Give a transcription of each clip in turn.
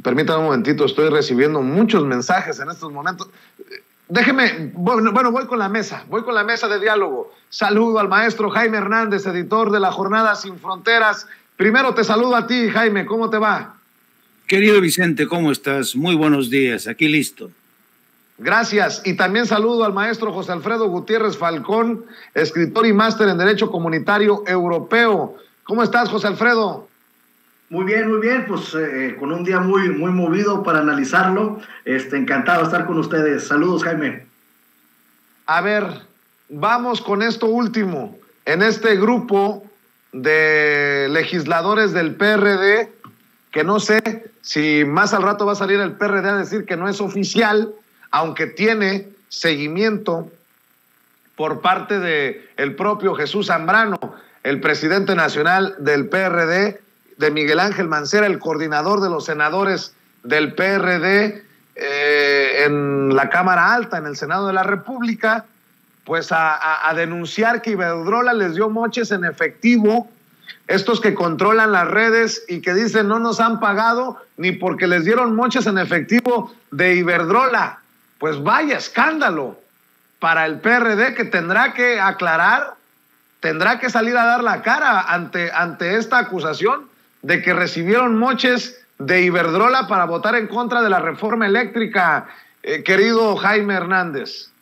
Permítame un momentito, estoy recibiendo muchos mensajes en estos momentos. Déjeme, bueno, voy con la mesa de diálogo. Saludo al maestro Jaime Hernández, editor de la Jornada Sin Fronteras. Primero te saludo a ti, Jaime, ¿cómo te va? Querido Vicente, ¿cómo estás? Muy buenos días, aquí listo. Gracias, y también saludo al maestro José Alfredo Gutiérrez Falcón, escritor y máster en Derecho Comunitario Europeo. ¿Cómo estás, José Alfredo? Muy bien, pues con un día muy movido para analizarlo. Encantado de estar con ustedes. Saludos, Jaime. A ver, vamos con esto último. En este grupo de legisladores del PRD, que no sé si más al rato va a salir el PRD a decir que no es oficial, aunque tiene seguimiento por parte del propio Jesús Zambrano, el presidente nacional del PRD, de Miguel Ángel Mancera, el coordinador de los senadores del PRD en la Cámara Alta, en el Senado de la República, pues a denunciar que Iberdrola les dio moches en efectivo, estos que controlan las redes y que dicen no nos han pagado ni porque les dieron moches en efectivo de Iberdrola. Pues vaya escándalo para el PRD, que tendrá que aclarar, tendrá que salir a dar la cara ante esta acusación de que recibieron moches de Iberdrola para votar en contra de la reforma eléctrica, querido Jaime Hernández.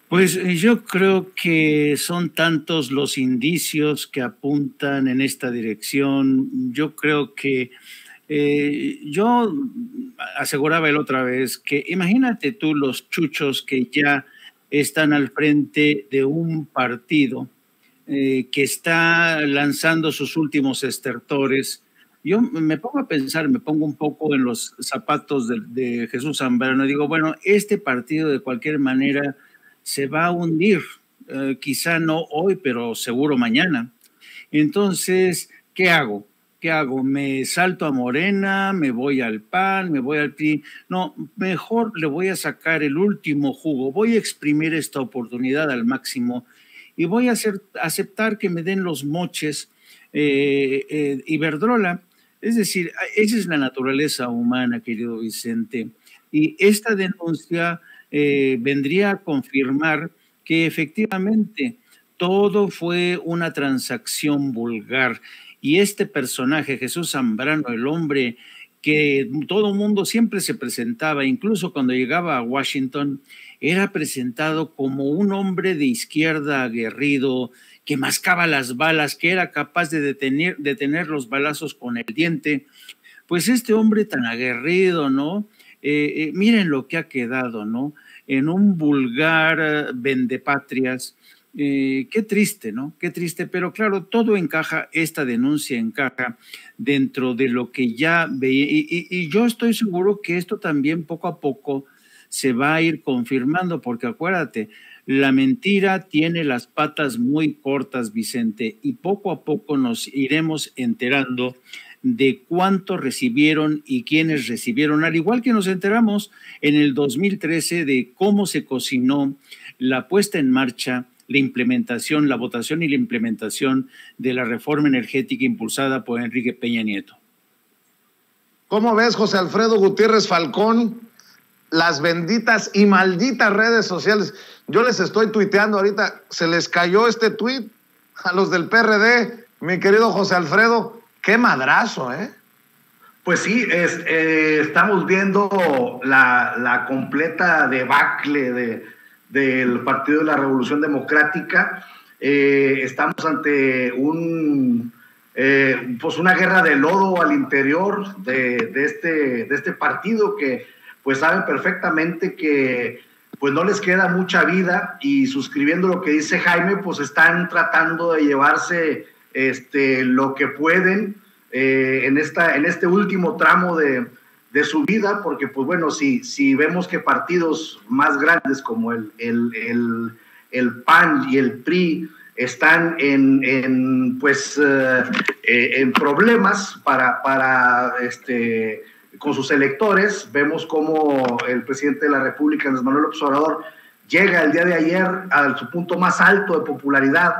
Pues yo creo que son tantos los indicios que apuntan en esta dirección. Yo creo que yo aseguraba la otra vez que imagínate tú los chuchos que ya están al frente de un partido que está lanzando sus últimos estertores. Yo me pongo a pensar, me pongo un poco en los zapatos de Jesús Zambrano y digo, bueno, este partido de cualquier manera se va a hundir, quizá no hoy, pero seguro mañana. Entonces, ¿qué hago? ¿Me salto a Morena? ¿Me voy al PAN? ¿Me voy al PRI? No, mejor le voy a sacar el último jugo, voy a exprimir esta oportunidad al máximo y voy a aceptar que me den los moches Iberdrola. Es decir, esa es la naturaleza humana, querido Vicente. Y esta denuncia vendría a confirmar que efectivamente todo fue una transacción vulgar. Y este personaje, Jesús Zambrano, el hombre que todo el mundo siempre se presentaba, incluso cuando llegaba a Washington, era presentado como un hombre de izquierda aguerrido, que mascaba las balas, que era capaz de detener los balazos con el diente. Pues este hombre tan aguerrido, ¿no? Miren lo que ha quedado, ¿no? En un vulgar vendepatrias. Qué triste, ¿no? Qué triste, pero claro, todo encaja, esta denuncia encaja dentro de lo que ya veía, y yo estoy seguro que esto también poco a poco se va a ir confirmando, porque acuérdate, la mentira tiene las patas muy cortas, Vicente, y poco a poco nos iremos enterando de cuánto recibieron y quiénes recibieron, al igual que nos enteramos en el 2013 de cómo se cocinó la puesta en marcha, la implementación, la votación y la implementación de la reforma energética impulsada por Enrique Peña Nieto. ¿Cómo ves, José Alfredo Gutiérrez Falcón, las benditas y malditas redes sociales? Yo les estoy tuiteando ahorita, se les cayó este tuit a los del PRD, mi querido José Alfredo, qué madrazo, ¿eh? Pues sí, estamos viendo la completa debacle del Partido de la Revolución Democrática. Estamos ante pues una guerra de lodo al interior de este partido, que pues saben perfectamente que pues no les queda mucha vida, y suscribiendo lo que dice Jaime, pues están tratando de llevarse lo que pueden en este último tramo de su vida, porque pues bueno, si vemos que partidos más grandes como el PAN y el PRI están en problemas con sus electores, vemos cómo el presidente de la República, Andrés Manuel López Obrador, llega el día de ayer a su punto más alto de popularidad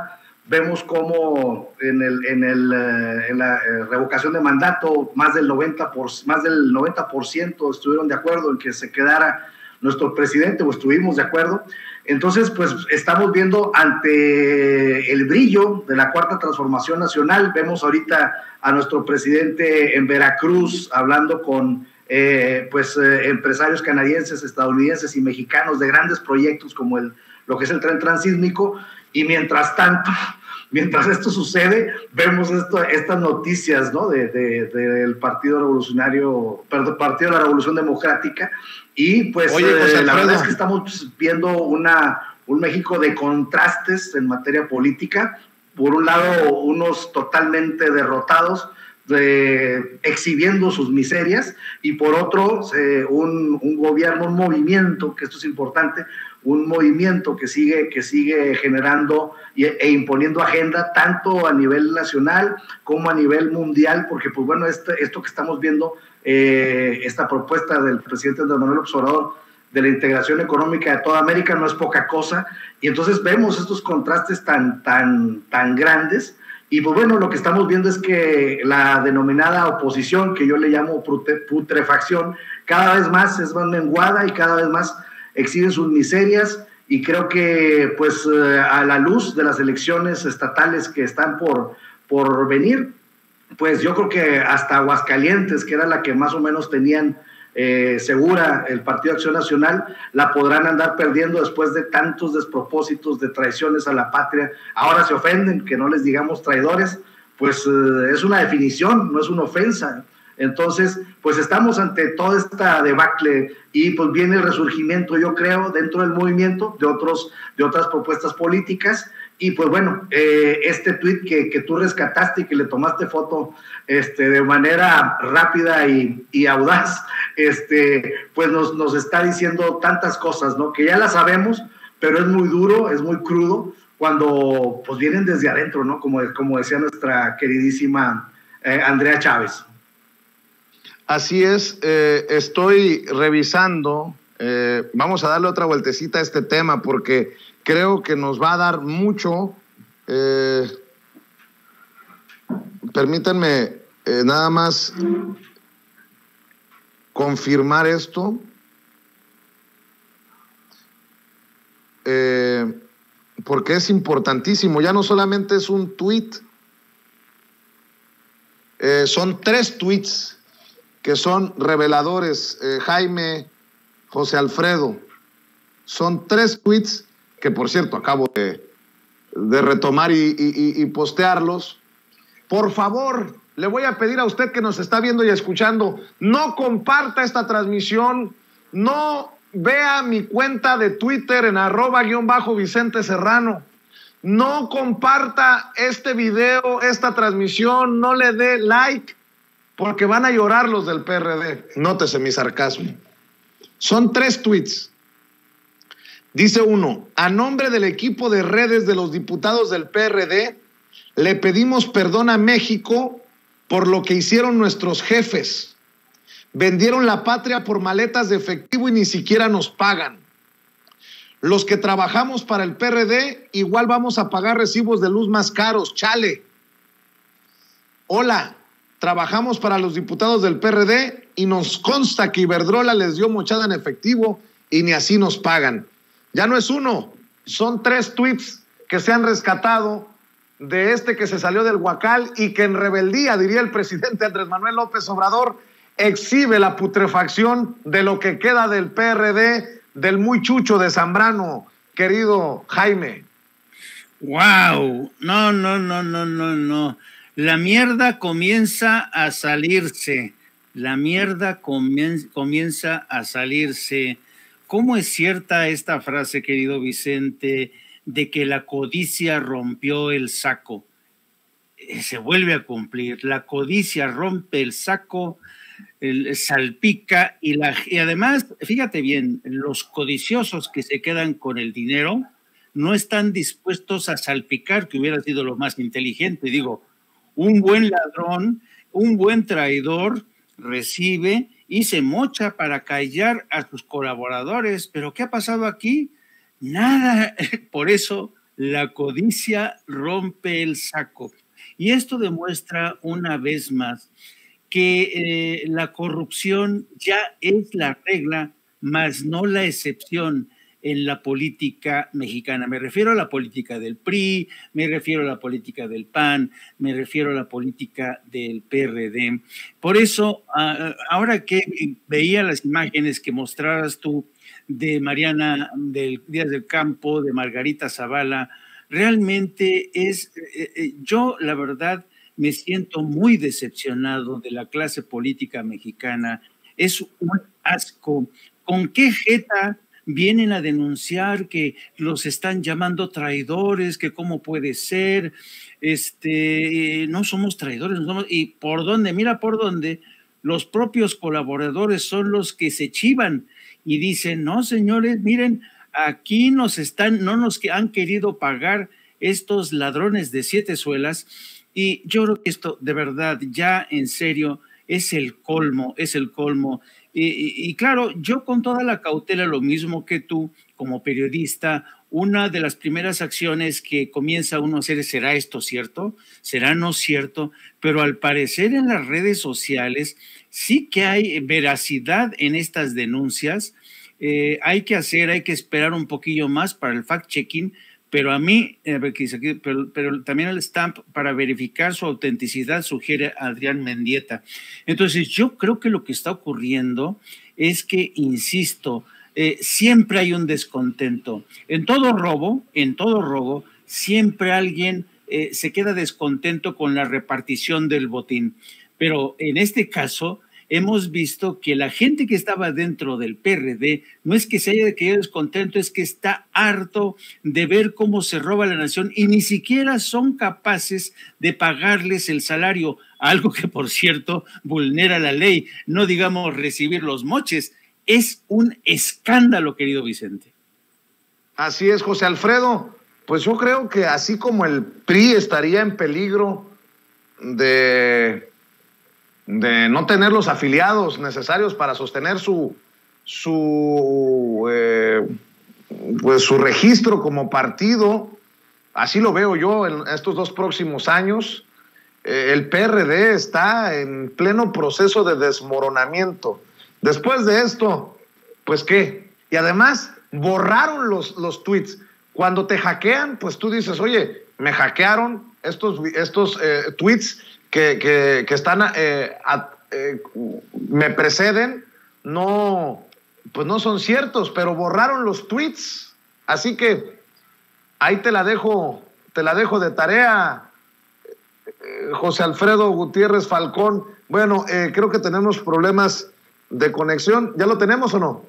vemos cómo en la revocación de mandato más del 90% estuvieron de acuerdo en que se quedara nuestro presidente, o estuvimos de acuerdo. Entonces, pues estamos viendo ante el brillo de la Cuarta Transformación Nacional. Vemos ahorita a nuestro presidente en Veracruz hablando con empresarios canadienses, estadounidenses y mexicanos de grandes proyectos como lo que es el tren transísmico, y mientras tanto, mientras esto sucede, vemos estas noticias, ¿no? del Partido Revolucionario, perdón, Partido de la Revolución Democrática, y pues la verdad es que estamos viendo un México de contrastes en materia política. Por un lado, unos totalmente derrotados, exhibiendo sus miserias, y por otro, un gobierno, un movimiento, que esto es importante, un movimiento que sigue generando e imponiendo agenda tanto a nivel nacional como a nivel mundial, porque pues bueno, esto que estamos viendo, esta propuesta del presidente Andrés Manuel López Obrador de la integración económica de toda América no es poca cosa, y entonces vemos estos contrastes tan grandes. Y pues bueno, lo que estamos viendo es que la denominada oposición, que yo le llamo putrefacción, cada vez más es más menguada y cada vez más exhiben sus miserias, y creo que pues a la luz de las elecciones estatales que están por venir, pues yo creo que hasta Aguascalientes, que era la que más o menos tenían segura el Partido Acción Nacional, la podrán andar perdiendo después de tantos despropósitos, de traiciones a la patria. Ahora se ofenden que no les digamos traidores, pues es una definición, no es una ofensa. Entonces, pues estamos ante toda esta debacle, y pues viene el resurgimiento, yo creo, dentro del movimiento de otras propuestas políticas. Y pues bueno, este tuit que tú rescataste y que le tomaste foto de manera rápida y audaz, pues nos está diciendo tantas cosas, ¿no? Que ya las sabemos, pero es muy duro, es muy crudo cuando pues vienen desde adentro, ¿no? Como decía nuestra queridísima Andrea Chávez. Así es, estoy revisando, vamos a darle otra vueltecita a este tema porque creo que nos va a dar mucho. Permítanme nada más confirmar esto. Porque es importantísimo, ya no solamente es un tuit, son 3 tuits que son reveladores, Jaime, José Alfredo. Son 3 tweets que, por cierto, acabo de retomar y postearlos. Por favor, le voy a pedir a usted que nos está viendo y escuchando, no comparta esta transmisión, no vea mi cuenta de Twitter en @Vicente Serrano, no comparta este video, esta transmisión, no le dé like, porque van a llorar los del PRD. Nótese mi sarcasmo. Son 3 tweets. Dice uno: a nombre del equipo de redes de los diputados del PRD, le pedimos perdón a México por lo que hicieron nuestros jefes. Vendieron la patria por maletas de efectivo y ni siquiera nos pagan. Los que trabajamos para el PRD igual vamos a pagar recibos de luz más caros, chale. Hola. Trabajamos para los diputados del PRD y nos consta que Iberdrola les dio mochada en efectivo y ni así nos pagan. Ya no es uno, son 3 tweets que se han rescatado de que se salió del Huacal y que en rebeldía, diría el presidente Andrés Manuel López Obrador, exhibe la putrefacción de lo que queda del PRD, del muy chucho de Zambrano, querido Jaime. ¡Wow! No. La mierda comienza a salirse. La mierda comienza a salirse. ¿Cómo es cierta esta frase, querido Vicente, de que la codicia rompió el saco? Se vuelve a cumplir. La codicia rompe el saco, salpica, y además, fíjate bien, los codiciosos que se quedan con el dinero no están dispuestos a salpicar, que hubiera sido lo más inteligente. Digo, un buen ladrón, un buen traidor recibe y se mocha para callar a sus colaboradores. ¿Pero qué ha pasado aquí? Nada. Por eso la codicia rompe el saco. Y esto demuestra una vez más que la corrupción ya es la regla, más no la excepción en la política mexicana. Me refiero a la política del PRI, me refiero a la política del PAN, me refiero a la política del PRD. Por eso, ahora que veía las imágenes que mostraras tú de Mariana del Díaz del Campo, de Margarita Zavala, realmente yo la verdad me siento muy decepcionado de la clase política mexicana. Es un asco. ¿Con qué jeta vienen a denunciar que los están llamando traidores, que cómo puede ser? No somos traidores, no somos, y por dónde, mira por dónde, los propios colaboradores son los que se chivan y dicen, no señores, miren, aquí no nos han querido pagar estos ladrones de 7 suelas. Y yo creo que esto de verdad ya en serio es el colmo, es el colmo. Y claro, yo con toda la cautela, lo mismo que tú como periodista, una de las primeras acciones que comienza uno a hacer, ¿será esto cierto? ¿Será no cierto? Pero al parecer en las redes sociales sí que hay veracidad en estas denuncias. Hay que esperar un poquillo más para el fact-checking, pero a mí, pero también el stamp para verificar su autenticidad sugiere a Adrián Mendieta. Entonces, yo creo que lo que está ocurriendo es que, insisto, siempre hay un descontento. En todo robo, siempre alguien se queda descontento con la repartición del botín. Pero en este caso, hemos visto que la gente que estaba dentro del PRD no es que se haya quedado descontento, es que está harto de ver cómo se roba la nación y ni siquiera son capaces de pagarles el salario, algo que por cierto vulnera la ley, no digamos recibir los moches. Es un escándalo, querido Vicente. Así es, José Alfredo. Pues yo creo que así como el PRI estaría en peligro de no tener los afiliados necesarios para sostener su registro como partido, así lo veo yo en estos 2 próximos años. El PRD está en pleno proceso de desmoronamiento. Después de esto, pues ¿qué? Y además borraron los tweets. Cuando te hackean, pues tú dices, oye, me hackearon estos tweets que están, me preceden, pues no son ciertos, pero borraron los tweets. Así que ahí te la dejo de tarea, José Alfredo Gutiérrez Falcón. Bueno, creo que tenemos problemas de conexión. ¿Ya lo tenemos o no?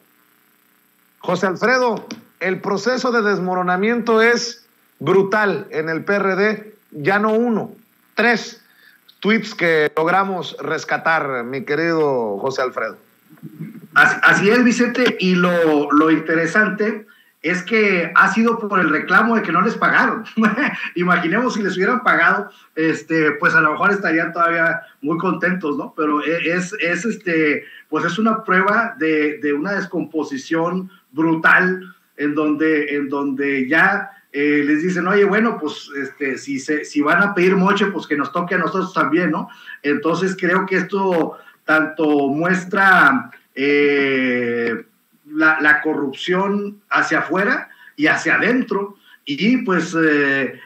José Alfredo, el proceso de desmoronamiento es brutal en el PRD, ya no 1, 3 tweets que logramos rescatar, mi querido José Alfredo. Así es, Vicente, y lo interesante es que ha sido por el reclamo de que no les pagaron. Imaginemos si les hubieran pagado, pues a lo mejor estarían todavía muy contentos, ¿no? Pero pues es una prueba de una descomposición brutal en donde ya les dicen, oye, bueno, pues si van a pedir moche, pues que nos toque a nosotros también, ¿no? Entonces creo que esto tanto muestra la corrupción hacia afuera y hacia adentro, y pues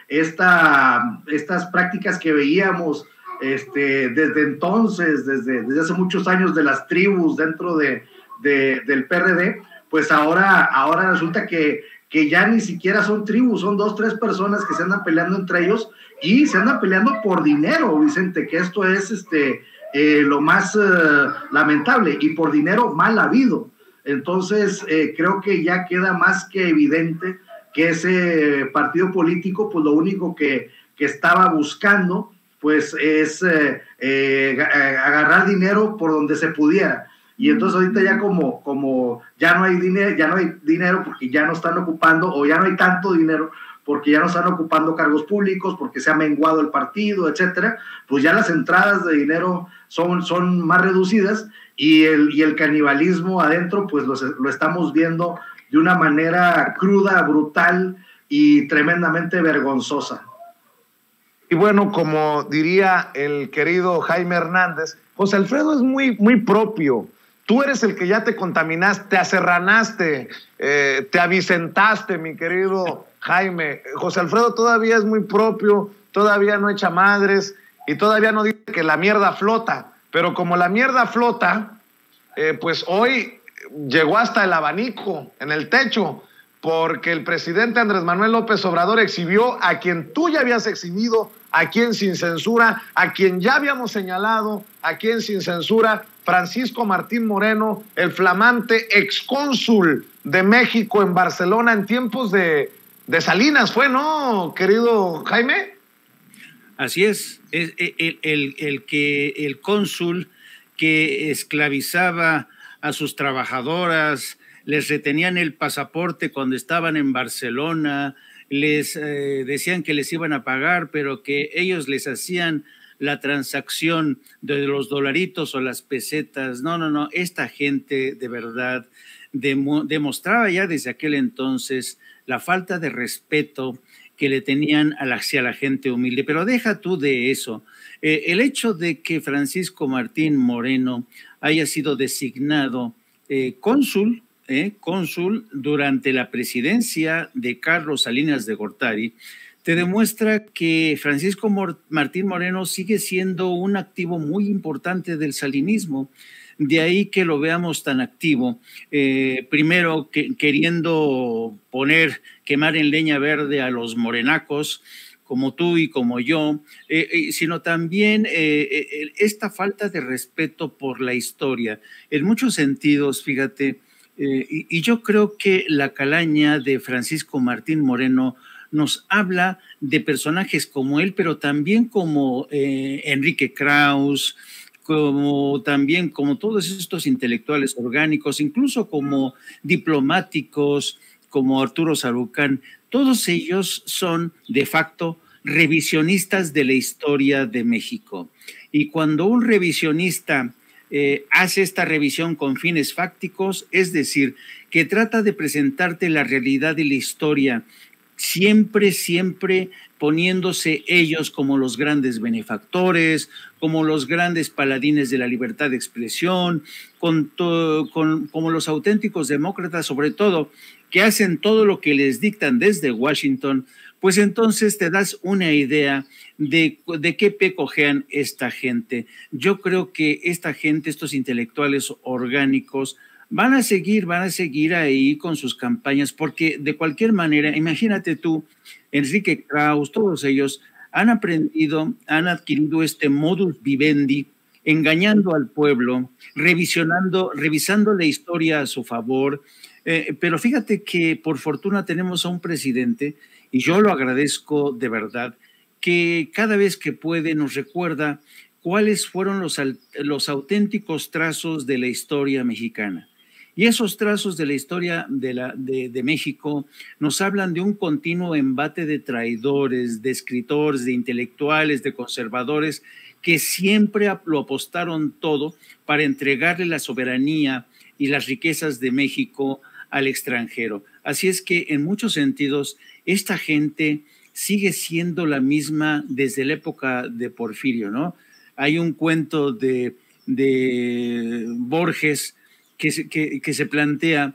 estas prácticas que veíamos desde entonces, desde hace muchos años, de las tribus dentro del PRD, pues ahora resulta que ya ni siquiera son tribus, son 2, 3 personas que se andan peleando entre ellos y se andan peleando por dinero, Vicente, que esto es lo más lamentable, y por dinero mal habido. Entonces creo que ya queda más que evidente que ese partido político, pues lo único que estaba buscando pues es agarrar dinero por donde se pudiera. Y entonces ahorita ya como ya no hay dinero porque ya no están ocupando, o ya no hay tanto dinero porque ya no están ocupando cargos públicos, porque se ha menguado el partido, etcétera, pues ya las entradas de dinero son más reducidas, y el canibalismo adentro pues lo estamos viendo de una manera cruda, brutal, y tremendamente vergonzosa. Y bueno, como diría el querido Jaime Hernández, José Alfredo es muy propio. Tú eres el que ya te contaminaste, te aserranaste, te avicentaste, mi querido Jaime. José Alfredo todavía es muy propio, todavía no echa madres y todavía no dice que la mierda flota. Pero como la mierda flota, pues hoy llegó hasta el abanico, en el techo, porque el presidente Andrés Manuel López Obrador exhibió a quien tú ya habías exhibido, a quien sin censura, a quien ya habíamos señalado, a quien sin censura, Francisco Martín Moreno, el flamante excónsul de México en Barcelona en tiempos de Salinas, ¿fue, no, querido Jaime? Así es el cónsul que esclavizaba a sus trabajadoras, les retenían el pasaporte cuando estaban en Barcelona, les decían que les iban a pagar, pero que ellos les hacían la transacción de los dolaritos o las pesetas. No, esta gente de verdad demostraba ya desde aquel entonces la falta de respeto que le tenían hacia la gente humilde. Pero deja tú de eso. El hecho de que Francisco Martín Moreno haya sido designado cónsul durante la presidencia de Carlos Salinas de Gortari, te demuestra que Francisco Martín Moreno sigue siendo un activo muy importante del salinismo. De ahí que lo veamos tan activo, primero queriendo quemar en leña verde a los morenacos, como tú y como yo, sino también esta falta de respeto por la historia. En muchos sentidos, fíjate, y yo creo que la calaña de Francisco Martín Moreno nos habla de personajes como él, pero también como Enrique Krauss, como también como todos estos intelectuales orgánicos, incluso como diplomáticos, como Arturo Sarucán. Todos ellos son de facto revisionistas de la historia de México. Y cuando un revisionista hace esta revisión con fines fácticos, es decir, que trata de presentarte la realidad y la historia, siempre poniéndose ellos como los grandes benefactores, como los grandes paladines de la libertad de expresión, como los auténticos demócratas, sobre todo, que hacen todo lo que les dictan desde Washington, pues entonces te das una idea de qué pie cojean esta gente. Yo creo que esta gente, estos intelectuales orgánicos, van a seguir ahí con sus campañas, porque de cualquier manera, imagínate tú, Enrique Krauss, todos ellos han adquirido este modus vivendi, engañando al pueblo, revisando la historia a su favor. Pero fíjate que por fortuna tenemos a un presidente, y yo lo agradezco de verdad, que cada vez que puede nos recuerda cuáles fueron los auténticos trazos de la historia mexicana. Y esos trazos de la historia de México nos hablan de un continuo embate de traidores, de escritores, de intelectuales, de conservadores, que siempre lo apostaron todo para entregarle la soberanía y las riquezas de México al extranjero. Así es que en muchos sentidos esta gente sigue siendo la misma desde la época de Porfirio, ¿no? Hay un cuento de Borges que se plantea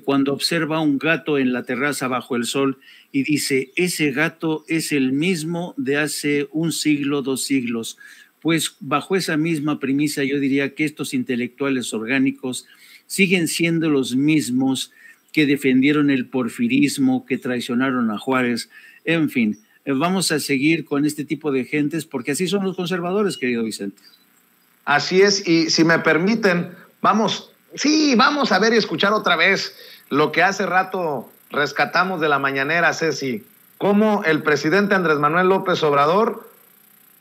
cuando observa un gato en la terraza bajo el sol y dice, ese gato es el mismo de hace 1 siglo, 2 siglos. Pues bajo esa misma premisa yo diría que estos intelectuales orgánicos siguen siendo los mismos que defendieron el porfirismo, que traicionaron a Juárez. En fin, vamos a seguir con este tipo de gentes porque así son los conservadores, querido Vicente. Así es, y si me permiten, vamos a ver y escuchar otra vez lo que hace rato rescatamos de la mañanera, Ceci, cómo el presidente Andrés Manuel López Obrador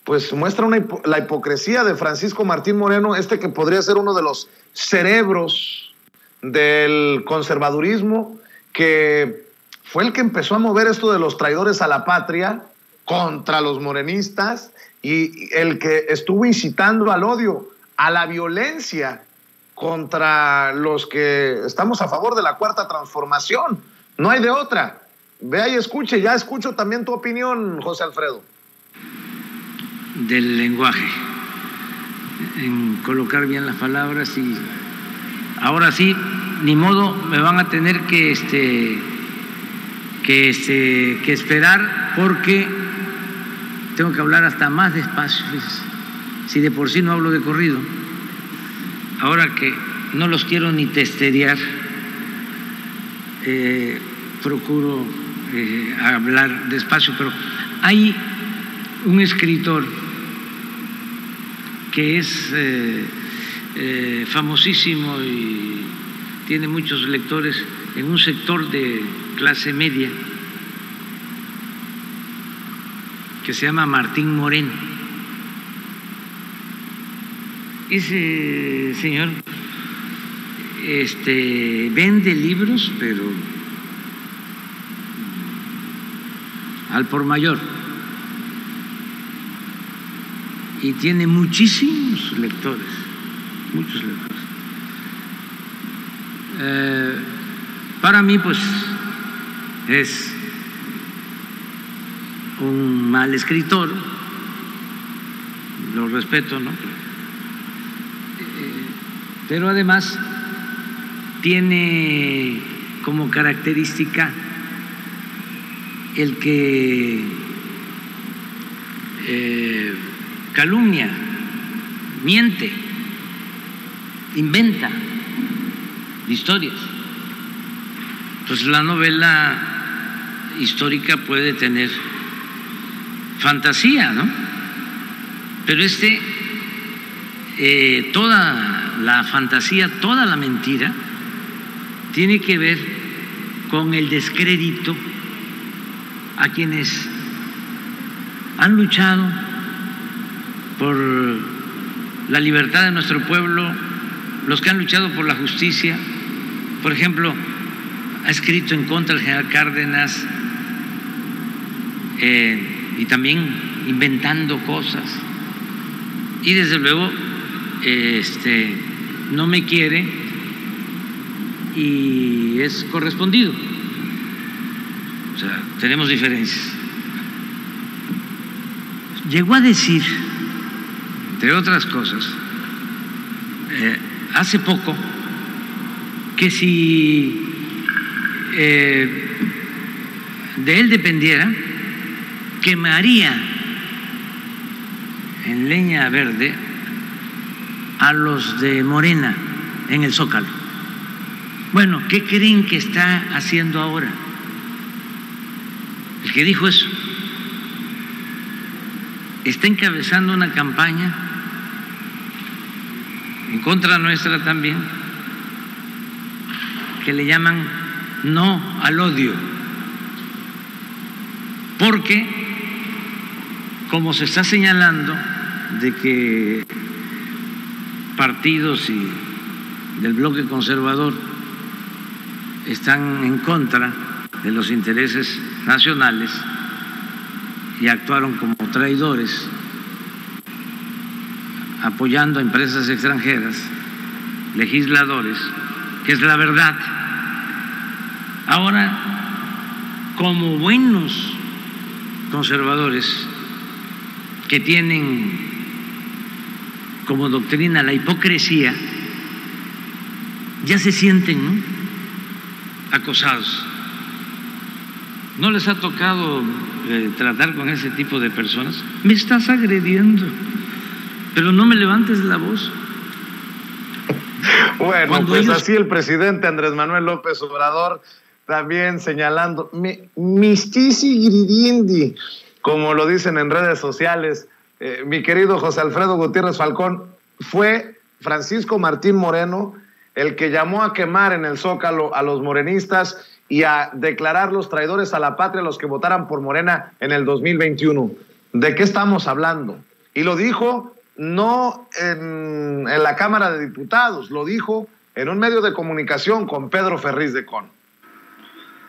pues muestra la hipocresía de Francisco Martín Moreno, que podría ser uno de los cerebros del conservadurismo, que fue el que empezó a mover esto de los traidores a la patria contra los morenistas y el que estuvo incitando al odio, a la violencia contra los que estamos a favor de la Cuarta Transformación. No hay de otra. vea y escuche. Ya escucho también tu opinión, José Alfredo. Del lenguaje, en colocar bien las palabras, y ahora sí, ni modo, me van a tener que esperar, porque tengo que hablar hasta más despacio, fíjese. Si de por sí no hablo de corrido, ahora que no los quiero ni testerear, procuro hablar despacio. Pero hay un escritor que es famosísimo y tiene muchos lectores en un sector de clase media, que se llama Martín Moreno. Ese señor vende libros, pero al por mayor, y tiene muchísimos lectores, muchos lectores. Para mí, pues, es un mal escritor, lo respeto, ¿no? Pero además tiene como característica el que calumnia, miente, inventa historias. Pues la novela histórica puede tener fantasía, ¿no? Pero toda la fantasía, toda la mentira, tiene que ver con el descrédito a quienes han luchado por la libertad de nuestro pueblo, los que han luchado por la justicia. Por ejemplo, ha escrito en contra del general Cárdenas, y también inventando cosas, y desde luego no me quiere, y es correspondido. O sea, tenemos diferencias. Llegó a decir, entre otras cosas, hace poco, que si de él dependiera, quemaría en leña verde a los de Morena en el Zócalo. Bueno, ¿qué creen que está haciendo ahora? El que dijo eso está encabezando una campaña en contra nuestra también, que le llaman no al odio, porque como se está señalando de que partidos y del bloque conservador están en contra de los intereses nacionales y actuaron como traidores, apoyando a empresas extranjeras, legisladores, que es la verdad. Ahora, como buenos conservadores que tienen como doctrina la hipocresía, ya se sienten, ¿no?, acosados. ¿No les ha tocado tratar con ese tipo de personas? Me estás agrediendo, pero no me levantes la voz. Bueno, cuando pues así el presidente Andrés Manuel López Obrador también señalando mistisi gridindi, como lo dicen en redes sociales. Mi querido José Alfredo Gutiérrez Falcón, fue Francisco Martín Moreno el que llamó a quemar en el Zócalo a los morenistas y a declarar los traidores a la patria a los que votaran por Morena en el 2021. ¿De qué estamos hablando? Y lo dijo no en la Cámara de Diputados, lo dijo en un medio de comunicación con Pedro Ferriz de Con.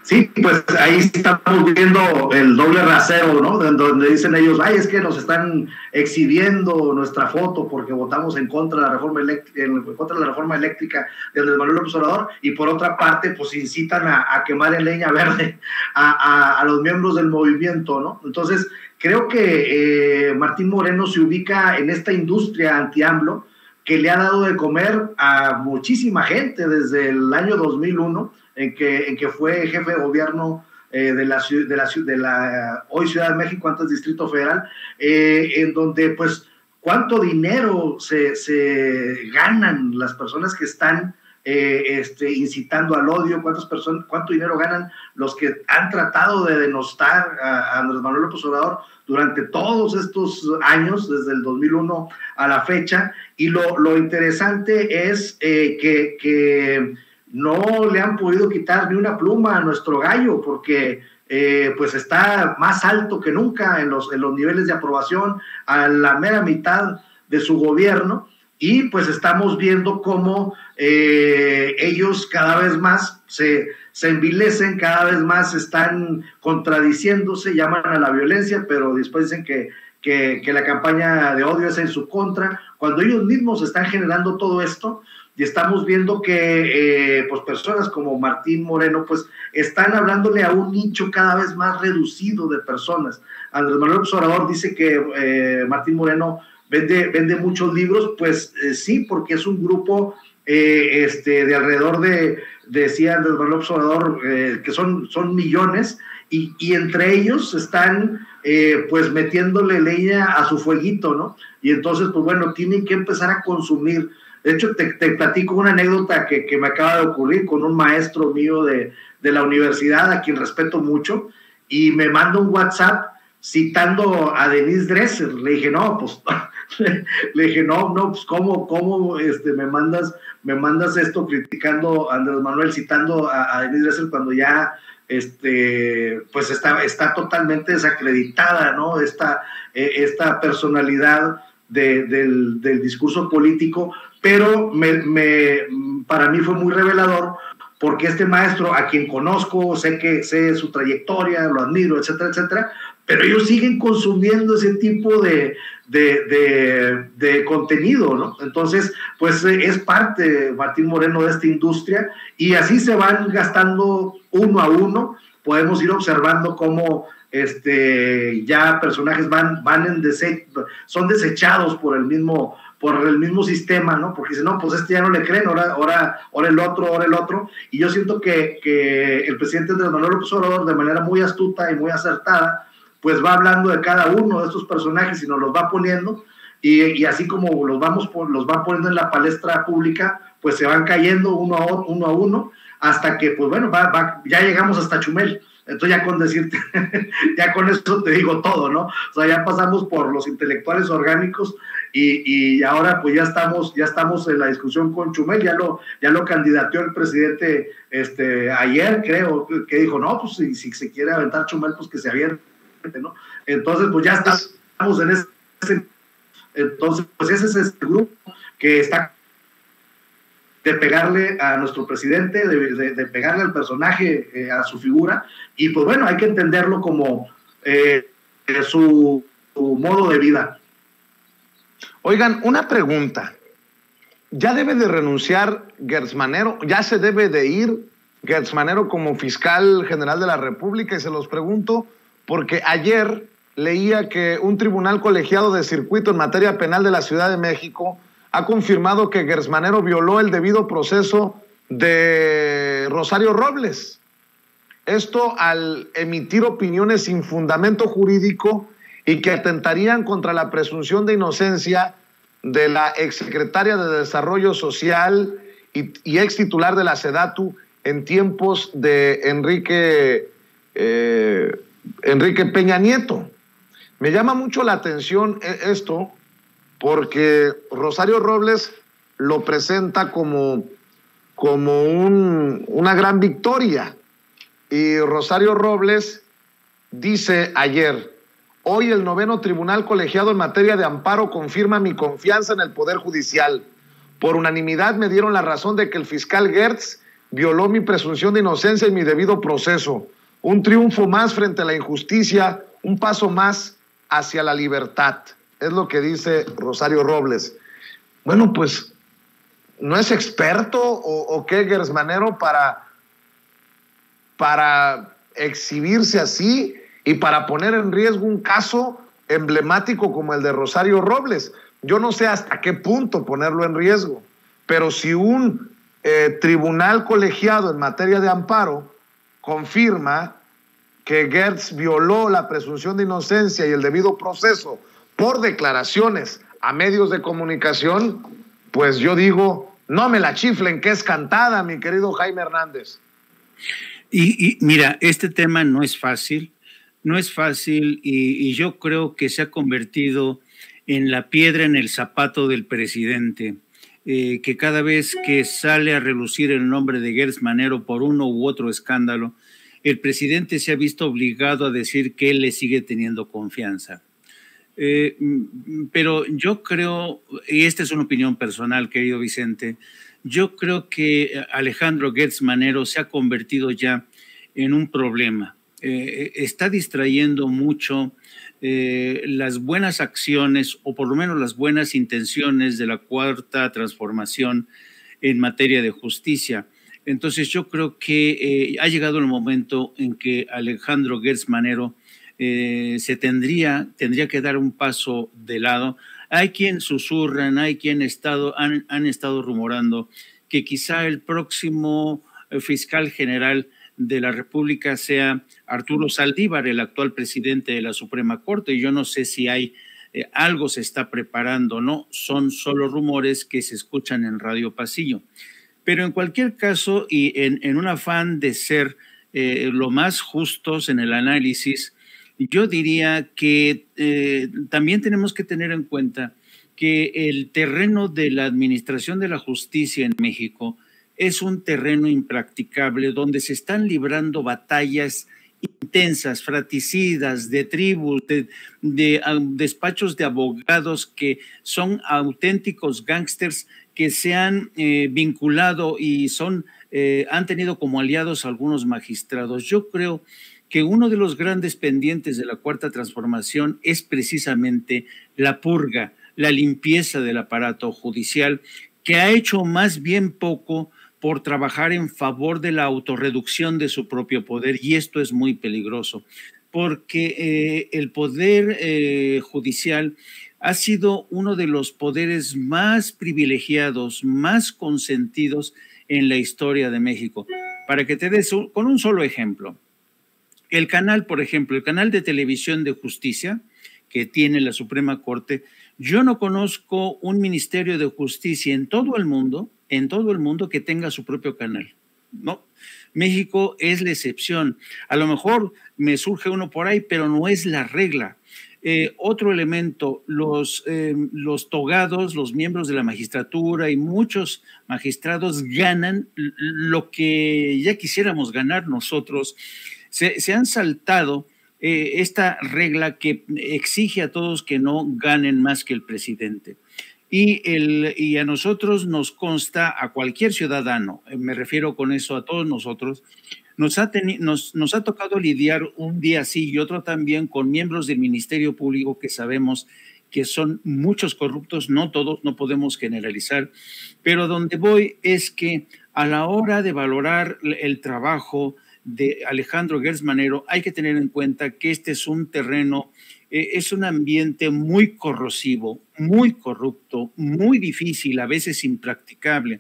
Sí, pues ahí estamos viendo el doble rasero, ¿no? Donde dicen ellos, ay, es que nos están exhibiendo nuestra foto porque votamos en contra de la reforma eléctrica de Andrés Manuel López Obrador, y por otra parte, pues incitan a quemar en leña verde a los miembros del movimiento, ¿no? Entonces, creo que Martín Moreno se ubica en esta industria anti-AMLO que le ha dado de comer a muchísima gente desde el año 2001, en que fue jefe de gobierno de la hoy Ciudad de México, antes Distrito Federal, en donde pues cuánto dinero se ganan las personas que están incitando al odio, cuánto dinero ganan los que han tratado de denostar a Andrés Manuel López Obrador durante todos estos años, desde el 2001 a la fecha. Y lo interesante es que no le han podido quitar ni una pluma a nuestro gallo, porque pues está más alto que nunca en los niveles de aprobación, a la mera mitad de su gobierno, y pues estamos viendo cómo ellos cada vez más se envilecen, cada vez más están contradiciéndose, llaman a la violencia, pero después dicen que la campaña de odio es en su contra, cuando ellos mismos están generando todo esto. Y estamos viendo que pues personas como Martín Moreno pues están hablándole a un nicho cada vez más reducido de personas. Andrés Manuel López Obrador dice que Martín Moreno vende muchos libros, pues sí, porque es un grupo de alrededor decía Andrés Manuel López Obrador, que son millones, y entre ellos están pues metiéndole leña a su fueguito, ¿no? Y entonces pues bueno, tienen que empezar a consumir. De hecho, te platico una anécdota que me acaba de ocurrir con un maestro mío de la universidad, a quien respeto mucho, y me manda un WhatsApp citando a Denise Dresser. Le dije, no, pues, pues, ¿cómo me mandas esto criticando a Andrés Manuel, citando a Denise Dresser cuando ya, pues está totalmente desacreditada, ¿no? Esta personalidad del discurso político, pero para mí fue muy revelador, porque este maestro, a quien conozco, sé su trayectoria, lo admiro, etcétera, etcétera, pero ellos siguen consumiendo ese tipo de contenido, ¿no? Entonces, pues es parte, Martín Moreno, de esta industria, y así se van gastando uno a uno. Podemos ir observando cómo ya personajes son desechados por el mismo sistema, ¿no? Porque dicen, no, pues ya no le creen, ahora el otro, y yo siento que el presidente Andrés Manuel López Obrador, de manera muy astuta y muy acertada, pues va hablando de cada uno de estos personajes y nos los va poniendo, y así como los va poniendo en la palestra pública, pues se van cayendo uno a uno, hasta que, pues bueno, ya llegamos hasta Chumel. Entonces ya con decirte, ya con eso te digo todo, ¿no? O sea, ya pasamos por los intelectuales orgánicos y ahora pues ya estamos en la discusión con Chumel. Ya lo candidateó el presidente ayer, creo, que dijo, no, pues si se quiere aventar Chumel, pues que se aviente, ¿no? Entonces pues ya estamos en ese, entonces pues ese es este grupo que está de pegarle a nuestro presidente, de pegarle al personaje, a su figura, y pues bueno, hay que entenderlo como su modo de vida. Oigan, una pregunta. ¿Ya debe de renunciar Gertz Manero? ¿Ya se debe de ir Gertz Manero como fiscal general de la República? Y se los pregunto porque ayer leía que un tribunal colegiado de circuito en materia penal de la Ciudad de México ha confirmado que Gertz Manero violó el debido proceso de Rosario Robles. Esto al emitir opiniones sin fundamento jurídico y que atentarían contra la presunción de inocencia de la exsecretaria de Desarrollo Social y ex titular de la SEDATU en tiempos de Enrique Peña Nieto. Me llama mucho la atención esto, porque Rosario Robles lo presenta como una gran victoria. Y Rosario Robles dice ayer, hoy el 9º Tribunal Colegiado en materia de amparo confirma mi confianza en el Poder Judicial. Por unanimidad me dieron la razón de que el fiscal Gertz violó mi presunción de inocencia y mi debido proceso. Un triunfo más frente a la injusticia, un paso más hacia la libertad. Es lo que dice Rosario Robles. Bueno, pues, ¿no es experto o qué, Gers Manero, para exhibirse así y para poner en riesgo un caso emblemático como el de Rosario Robles? Yo no sé hasta qué punto ponerlo en riesgo, pero si un tribunal colegiado en materia de amparo confirma que Gertz violó la presunción de inocencia y el debido proceso por declaraciones a medios de comunicación, pues yo digo, no me la chiflen, que es cantada, mi querido Jaime Hernández. Y mira, este tema no es fácil y yo creo que se ha convertido en la piedra en el zapato del presidente, que cada vez que sale a relucir el nombre de Gertz Manero por uno u otro escándalo, el presidente se ha visto obligado a decir que él le sigue teniendo confianza. Pero yo creo, y esta es una opinión personal, querido Vicente, yo creo que Alejandro Gertz Manero se ha convertido ya en un problema. Está distrayendo mucho las buenas acciones o por lo menos las buenas intenciones de la Cuarta Transformación en materia de justicia. Entonces yo creo que ha llegado el momento en que Alejandro Gertz Manero se tendría que dar un paso de lado. Hay quien susurran, hay quien han estado rumorando que quizá el próximo fiscal general de la República sea Arturo Saldívar, el actual presidente de la Suprema Corte. Y yo no sé si hay algo se está preparando, no, son solo rumores que se escuchan en Radio Pasillo. Pero en cualquier caso, y en un afán de ser lo más justos en el análisis, yo diría que también tenemos que tener en cuenta que el terreno de la administración de la justicia en México es un terreno impracticable donde se están librando batallas intensas, fratricidas, de tribus, de despachos de abogados que son auténticos gángsters que se han vinculado y han tenido como aliados a algunos magistrados. Yo creo que uno de los grandes pendientes de la Cuarta Transformación es precisamente la purga, la limpieza del aparato judicial, que ha hecho más bien poco por trabajar en favor de la autorreducción de su propio poder, y esto es muy peligroso, porque el poder judicial ha sido uno de los poderes más privilegiados, más consentidos en la historia de México. Para que te des con un solo ejemplo, el canal, por ejemplo, el canal de televisión de justicia que tiene la Suprema Corte, yo no conozco un ministerio de justicia en todo el mundo que tenga su propio canal. No, México es la excepción. A lo mejor me surge uno por ahí, pero no es la regla. Otro elemento, los togados, los miembros de la magistratura y muchos magistrados ganan lo que ya quisiéramos ganar nosotros. Se han saltado esta regla que exige a todos que no ganen más que el presidente. Y a nosotros nos consta, a cualquier ciudadano, me refiero con eso a todos nosotros, nos ha tocado lidiar un día sí y otro también con miembros del Ministerio Público que sabemos que son muchos corruptos, no todos, no podemos generalizar, pero donde voy es que a la hora de valorar el trabajo de Alejandro Gertz Manero hay que tener en cuenta que este es un terreno, es un ambiente muy corrosivo, muy corrupto, muy difícil, a veces impracticable,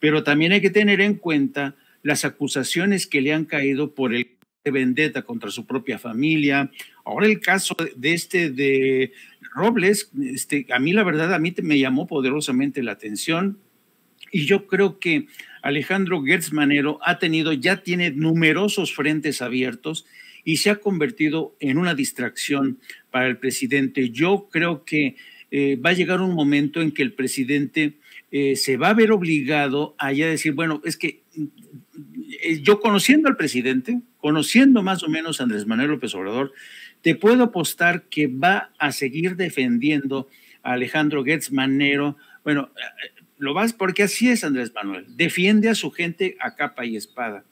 pero también hay que tener en cuenta las acusaciones que le han caído por el de vendetta contra su propia familia. Ahora el caso de Robles, a mí la verdad, me llamó poderosamente la atención y yo creo que Alejandro Gertz Manero ya tiene numerosos frentes abiertos y se ha convertido en una distracción para el presidente. Yo creo que va a llegar un momento en que el presidente se va a ver obligado a ya decir, bueno, es que yo conociendo al presidente, conociendo más o menos a Andrés Manuel López Obrador, te puedo apostar que va a seguir defendiendo a Alejandro Gertz Manero. Bueno, porque así es Andrés Manuel, defiende a su gente a capa y espada.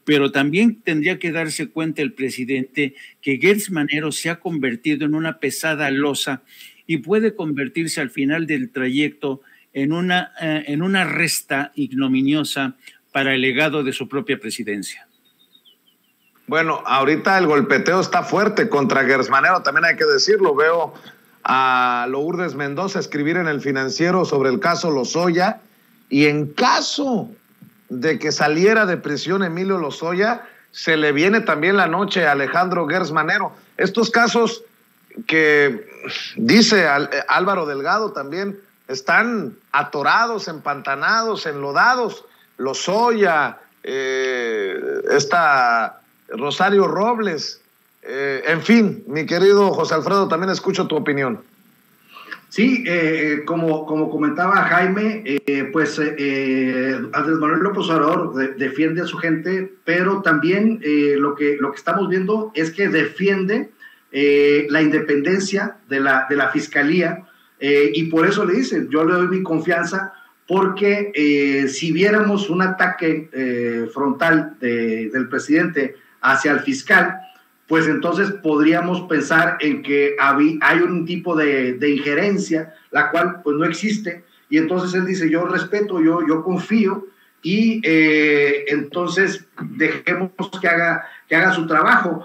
Pero también tendría que darse cuenta el presidente que Gertz Manero se ha convertido en una pesada losa y puede convertirse al final del trayecto en una resta ignominiosa para el legado de su propia presidencia. Bueno, ahorita el golpeteo está fuerte contra Gertz Manero, también hay que decirlo. Veo a Lourdes Mendoza escribir en El Financiero sobre el caso Lozoya, y en caso de que saliera de prisión Emilio Lozoya, se le viene también la noche a Alejandro Gertz Manero. Estos casos que dice Álvaro Delgado también están atorados, empantanados, enlodados. Lozoya, Rosario Robles, en fin, mi querido José Alfredo, también escucho tu opinión. Sí, como comentaba Jaime, Andrés Manuel López Obrador defiende a su gente, pero también lo que estamos viendo es que defiende la independencia de la Fiscalía, y por eso le dicen, yo le doy mi confianza, porque si viéramos un ataque frontal del presidente hacia el fiscal, pues entonces podríamos pensar en que hay un tipo de injerencia, la cual pues no existe, y entonces él dice, yo respeto, yo confío, y entonces dejemos que haga su trabajo.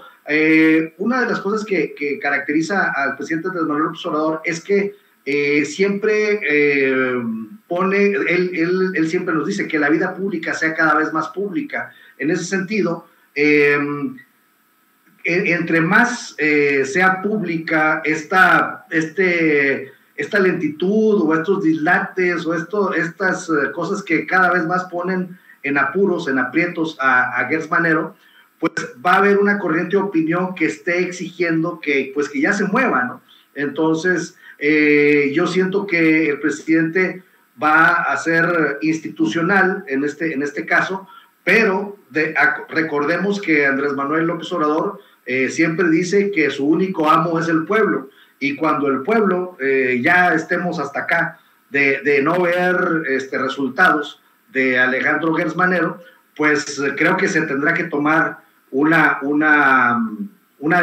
Una de las cosas que caracteriza al presidente Andrés Manuel López Obrador es que siempre él siempre nos dice que la vida pública sea cada vez más pública. En ese sentido, entre más sea pública esta lentitud o estos dislates o estas cosas que cada vez más ponen en apuros, en aprietos a Gertz Manero, pues va a haber una corriente de opinión que esté exigiendo que ya se mueva, ¿no? Entonces, yo siento que el presidente va a ser institucional en este caso, pero recordemos que Andrés Manuel López Obrador siempre dice que su único amo es el pueblo, y cuando el pueblo ya estemos hasta acá de no ver resultados de Alejandro Gertz Manero, pues creo que se tendrá que tomar una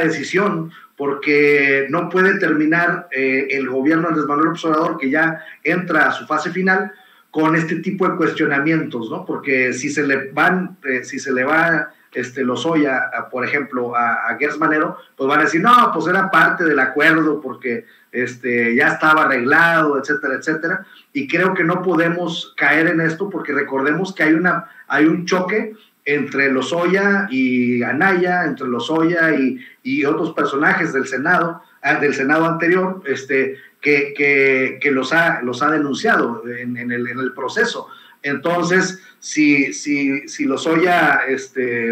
decisión, porque no puede terminar el gobierno de Andrés Manuel López Obrador, que ya entra a su fase final, con este tipo de cuestionamientos, ¿no? Porque si se le va Lozoya, por ejemplo, a Gertz Manero, pues van a decir, no, pues era parte del acuerdo porque ya estaba arreglado, etcétera, etcétera. Y creo que no podemos caer en esto, porque recordemos que hay un choque entre Lozoya y Anaya, entre Lozoya y otros personajes del Senado anterior, que los ha denunciado en el proceso. Entonces, si Lozoya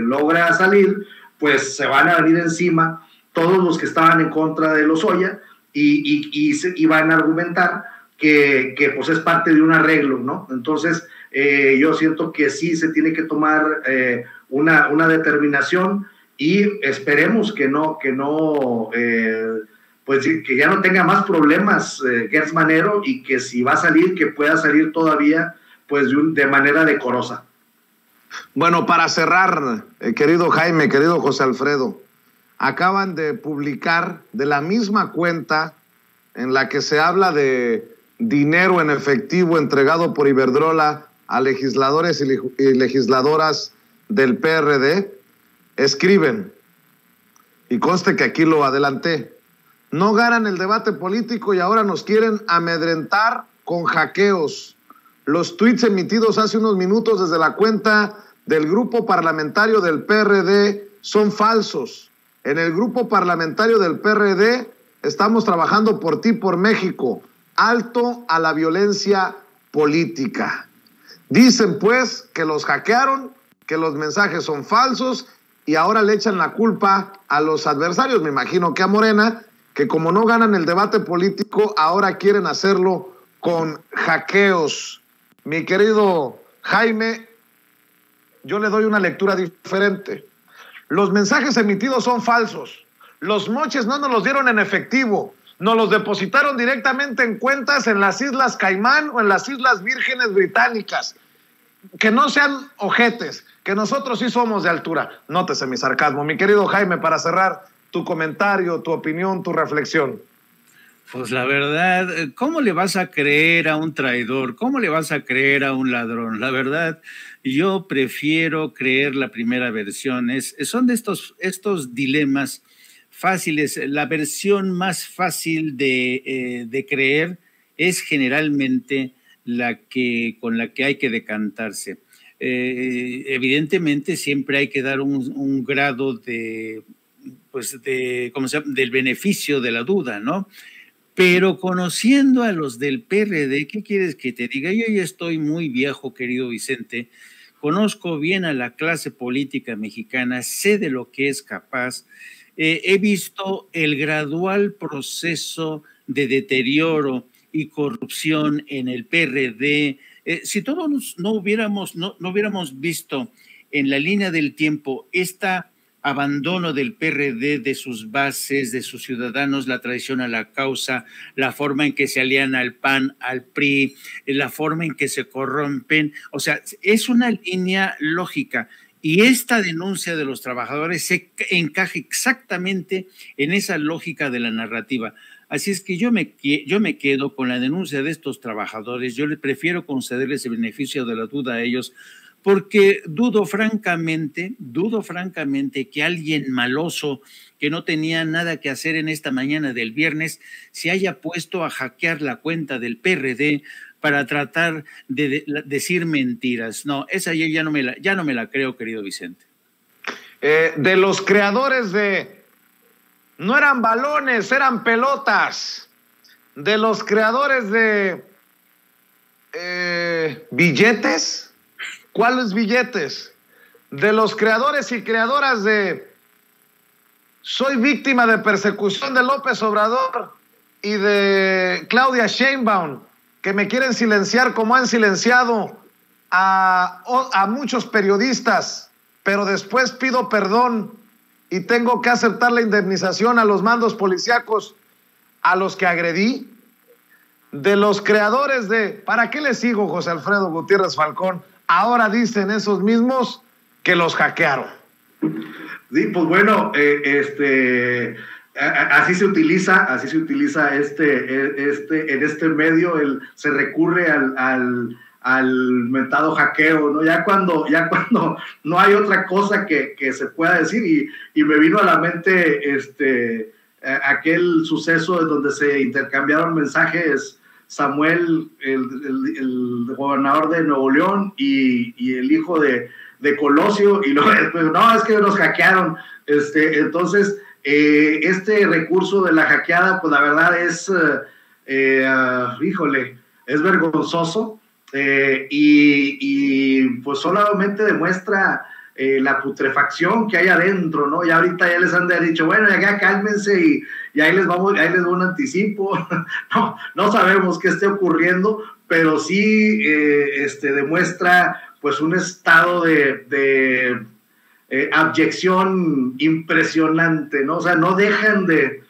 logra salir, pues se van a venir encima todos los que estaban en contra de Lozoya y van a argumentar que pues es parte de un arreglo, ¿no? Entonces, yo siento que sí se tiene que tomar una determinación, y esperemos que ya no tenga más problemas Gertz Manero, y que si va a salir, que pueda salir todavía pues de manera decorosa. Bueno, para cerrar, querido Jaime, querido José Alfredo, acaban de publicar de la misma cuenta en la que se habla de dinero en efectivo entregado por Iberdrola a legisladores y legisladoras del PRD, escriben, y conste que aquí lo adelanté: no ganan el debate político y ahora nos quieren amedrentar con hackeos. Los tuits emitidos hace unos minutos desde la cuenta del grupo parlamentario del PRD son falsos. En el grupo parlamentario del PRD estamos trabajando por ti, por México. Alto a la violencia política. Dicen pues que los hackearon, que los mensajes son falsos, y ahora le echan la culpa a los adversarios, me imagino que a Morena, que como no ganan el debate político, ahora quieren hacerlo con hackeos. Mi querido Jaime, yo le doy una lectura diferente. Los mensajes emitidos son falsos. Los moches no nos los dieron en efectivo. nos los depositaron directamente en cuentas en las Islas Caimán o en las Islas Vírgenes Británicas. Que no sean ojetes, que nosotros sí somos de altura. Nótese mi sarcasmo. Mi querido Jaime, para cerrar, tu comentario, tu opinión, tu reflexión. Pues la verdad, ¿cómo le vas a creer a un traidor? ¿Cómo le vas a creer a un ladrón? La verdad, yo prefiero creer la primera versión. Son de estos dilemas fáciles. La versión más fácil de creer es generalmente con la que hay que decantarse. Evidentemente siempre hay que dar un grado del beneficio de la duda, ¿no? Pero conociendo a los del PRD, ¿qué quieres que te diga? Yo ya estoy muy viejo, querido Vicente, conozco bien a la clase política mexicana, sé de lo que es capaz, he visto el gradual proceso de deterioro y corrupción en el PRD. Si todos no hubiéramos visto en la línea del tiempo abandono del PRD, de sus bases, de sus ciudadanos, la traición a la causa, la forma en que se alían al PAN, al PRI, la forma en que se corrompen. O sea, es una línea lógica. Y esta denuncia de los trabajadores se encaja exactamente en esa lógica de la narrativa. Así es que yo me quedo con la denuncia de estos trabajadores. Yo les prefiero concederles el beneficio de la duda a ellos, porque dudo francamente que alguien maloso que no tenía nada que hacer en esta mañana del viernes se haya puesto a hackear la cuenta del PRD para tratar de decir mentiras. No, esa ya no me la creo, querido Vicente. De los creadores no eran balones, eran pelotas. De los creadores de billetes. ¿Cuáles billetes? De los creadores y creadoras de soy víctima de persecución de López Obrador y de Claudia Sheinbaum, que me quieren silenciar como han silenciado a muchos periodistas, pero después pido perdón y tengo que aceptar la indemnización a los mandos policíacos a los que agredí. De los creadores ¿para qué le sigo, José Alfredo Gutiérrez Falcón? Ahora dicen esos mismos que los hackearon. Sí, pues bueno, así se utiliza en este medio, se recurre al mentado hackeo, ¿no? Ya cuando no hay otra cosa que se pueda decir, y me vino a la mente aquel suceso en donde se intercambiaron mensajes Samuel, el gobernador de Nuevo León, y el hijo de Colosio, y luego después, no, es que nos hackearon. Entonces, este recurso de la hackeada, pues la verdad es, es vergonzoso, y pues solamente demuestra la putrefacción que hay adentro, ¿no? Y ahorita ya les han dicho, bueno, ya cálmense y ahí les doy un anticipo. No sabemos qué esté ocurriendo, pero sí demuestra pues un estado de abyección impresionante, ¿no? O sea, no dejan de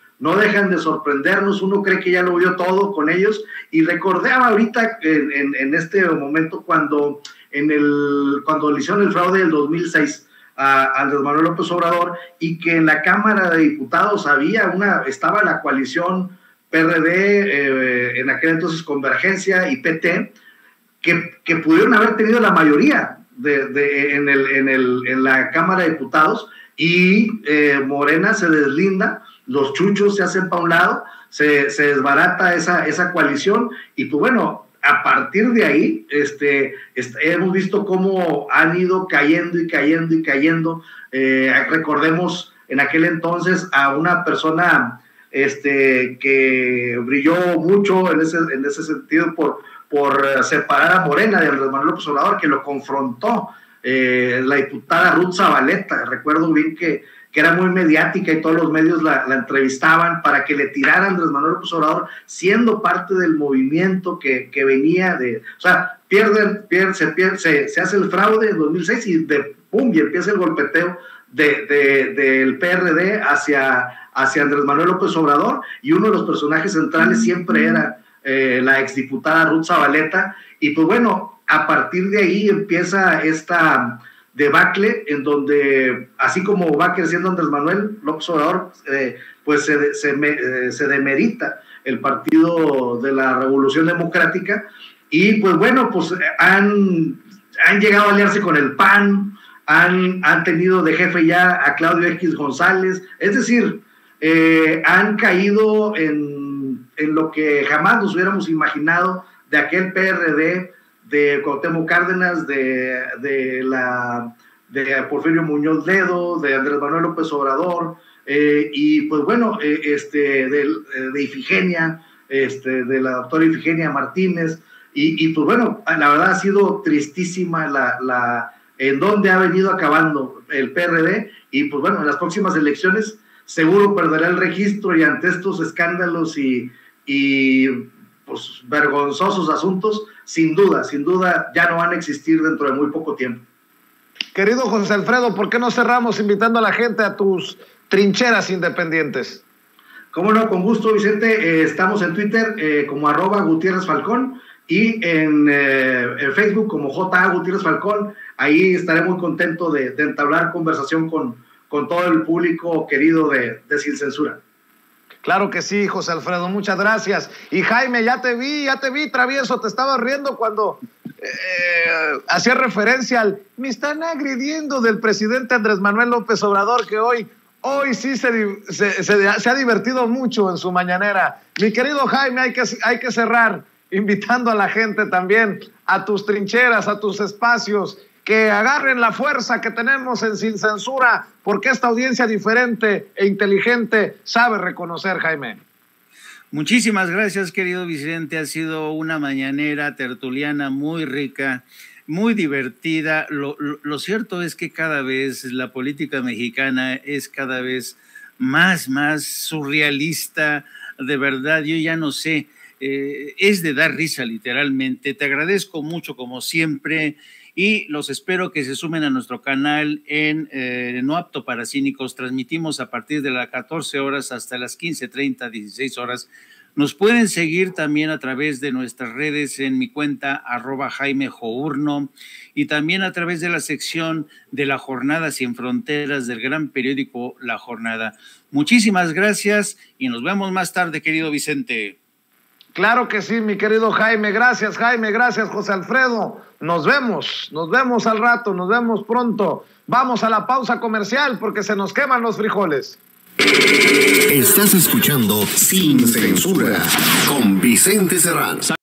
sorprendernos. Uno cree que ya lo vio todo con ellos, y recordaba ahorita en este momento cuando le hicieron el fraude del 2006 a Andrés Manuel López Obrador, y que en la Cámara de Diputados estaba la coalición PRD, en aquel entonces Convergencia y PT, que pudieron haber tenido la mayoría en la Cámara de Diputados, y Morena se deslinda, los chuchos se hacen para un lado, se desbarata esa coalición, y pues bueno, a partir de ahí hemos visto cómo han ido cayendo y cayendo y cayendo. Recordemos en aquel entonces a una persona que brilló mucho en ese sentido por separar a Morena de Andrés Manuel López Obrador, que lo confrontó, la diputada Ruth Zabaleta. Recuerdo bien que era muy mediática y todos los medios la entrevistaban para que le tirara a Andrés Manuel López Obrador, siendo parte del movimiento que venía o sea, se hace el fraude en 2006 y y empieza el golpeteo del PRD hacia hacia Andrés Manuel López Obrador, y uno de los personajes centrales siempre era la exdiputada Ruth Zabaleta, y pues bueno, a partir de ahí empieza esta debacle en donde, así como va creciendo Andrés Manuel López Obrador, pues se demerita el Partido de la Revolución Democrática, y pues bueno, pues han llegado a aliarse con el PAN, han tenido de jefe ya a Claudio X González, es decir, han caído en lo que jamás nos hubiéramos imaginado de aquel PRD de Cuauhtémoc Cárdenas, de Porfirio Muñoz Ledo, de Andrés Manuel López Obrador, y pues bueno, de Ifigenia, de la doctora Ifigenia Martínez, y pues bueno, la verdad ha sido tristísima en donde ha venido acabando el PRD, y pues bueno, en las próximas elecciones seguro perderá el registro, y ante estos escándalos y pues vergonzosos asuntos, sin duda ya no van a existir dentro de muy poco tiempo. Querido José Alfredo, ¿por qué no cerramos invitando a la gente a tus trincheras independientes? Cómo no, con gusto, Vicente. Estamos en Twitter como @GutiérrezFalcón, y en Facebook como J.A. Gutiérrez Falcón. Ahí estaré muy contento de entablar conversación con todo el público querido de Sin Censura. Claro que sí, José Alfredo, muchas gracias. Y Jaime, ya te vi, travieso, te estaba riendo cuando hacía referencia al "me están agrediendo" del presidente Andrés Manuel López Obrador, que hoy sí se ha divertido mucho en su mañanera. Mi querido Jaime, hay que cerrar invitando a la gente también a tus trincheras, a tus espacios, que agarren la fuerza que tenemos en Sin Censura, porque esta audiencia diferente e inteligente sabe reconocer, Jaime. Muchísimas gracias, querido Vicente. Ha sido una mañanera tertuliana muy rica, muy divertida. Lo cierto es que cada vez la política mexicana es cada vez más surrealista. De verdad, yo ya no sé, es de dar risa literalmente. Te agradezco mucho como siempre, y los espero que se sumen a nuestro canal en No Apto para Cínicos. Transmitimos a partir de las 14 horas hasta las 15:30, 16 horas. Nos pueden seguir también a través de nuestras redes en mi cuenta @JaimeJourno, y también a través de la sección de La Jornada Sin Fronteras del gran periódico La Jornada. Muchísimas gracias y nos vemos más tarde, querido Vicente. Claro que sí, mi querido Jaime, gracias José Alfredo. Nos vemos al rato, nos vemos pronto. Vamos a la pausa comercial porque se nos queman los frijoles. Estás escuchando Sin Censura con Vicente Serrano.